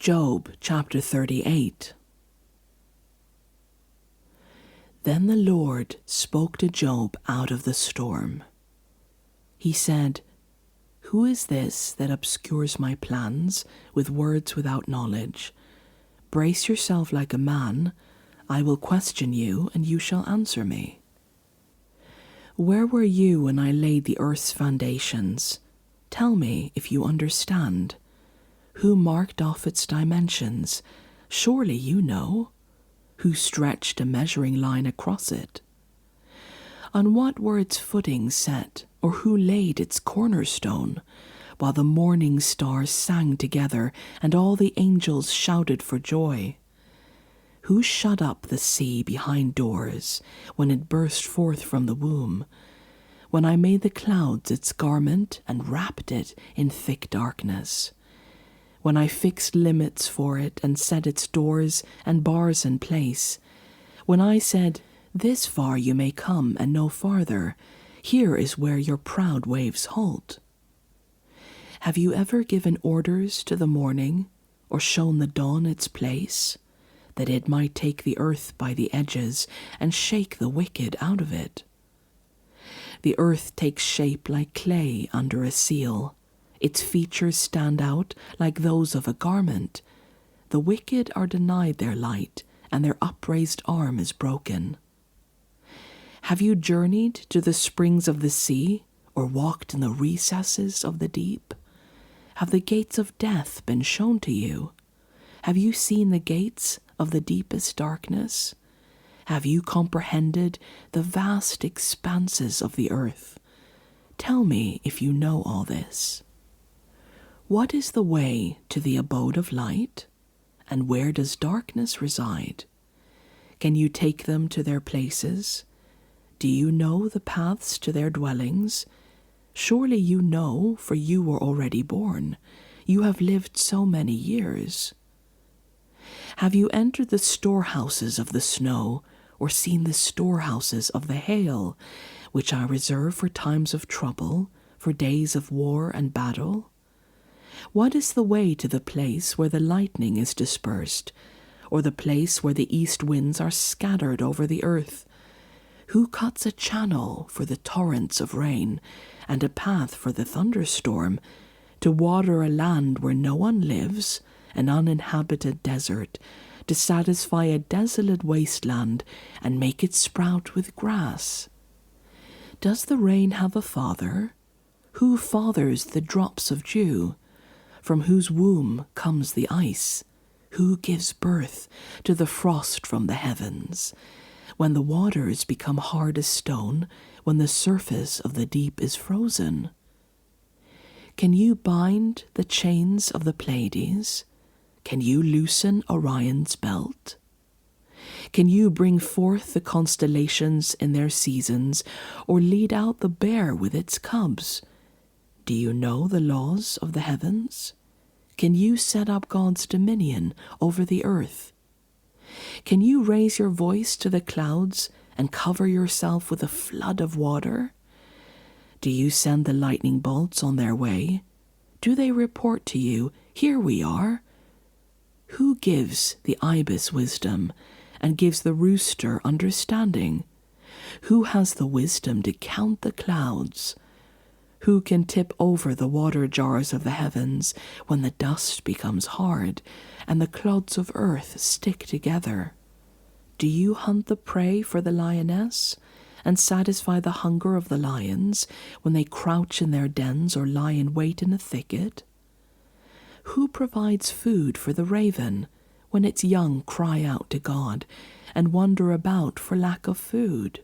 Job chapter 38. Then the Lord spoke to Job out of the storm. He said, "Who is this that obscures my plans with words without knowledge? Brace yourself like a man. I will question you, and you shall answer me. Where were you when I laid the earth's foundations? Tell me if you understand. Who marked off its dimensions? Surely you know. Who stretched a measuring line across it? On what were its footings set, or who laid its cornerstone, while the morning stars sang together and all the angels shouted for joy? Who shut up the sea behind doors when it burst forth from the womb, when I made the clouds its garment and wrapped it in thick darkness? When I fixed limits for it and set its doors and bars in place, when I said, 'This far you may come and no farther, here is where your proud waves halt.' Have you ever given orders to the morning, or shown the dawn its place, that it might take the earth by the edges and shake the wicked out of it? The earth takes shape like clay under a seal. Its features stand out like those of a garment. The wicked are denied their light, and their upraised arm is broken. Have you journeyed to the springs of the sea, or walked in the recesses of the deep? Have the gates of death been shown to you? Have you seen the gates of the deepest darkness? Have you comprehended the vast expanses of the earth? Tell me if you know all this. What is the way to the abode of light? And where does darkness reside? Can you take them to their places? Do you know the paths to their dwellings? Surely you know, for you were already born. You have lived so many years. Have you entered the storehouses of the snow, or seen the storehouses of the hail, which I reserve for times of trouble, for days of war and battle? What is the way to the place where the lightning is dispersed, or the place where the east winds are scattered over the earth? Who cuts a channel for the torrents of rain, and a path for the thunderstorm, to water a land where no one lives, an uninhabited desert, to satisfy a desolate wasteland, and make it sprout with grass? Does the rain have a father? Who fathers the drops of dew? From whose womb comes the ice? Who gives birth to the frost from the heavens? When the waters become hard as stone, when the surface of the deep is frozen? Can you bind the chains of the Pleiades? Can you loosen Orion's belt? Can you bring forth the constellations in their seasons, or lead out the bear with its cubs? Do you know the laws of the heavens? Can you set up God's dominion over the earth? Can you raise your voice to the clouds and cover yourself with a flood of water? Do you send the lightning bolts on their way? Do they report to you, 'Here we are'? Who gives the ibis wisdom and gives the rooster understanding? Who has the wisdom to count the clouds? Who can tip over the water jars of the heavens when the dust becomes hard and the clods of earth stick together? Do you hunt the prey for the lioness and satisfy the hunger of the lions when they crouch in their dens or lie in wait in a thicket? Who provides food for the raven when its young cry out to God and wander about for lack of food?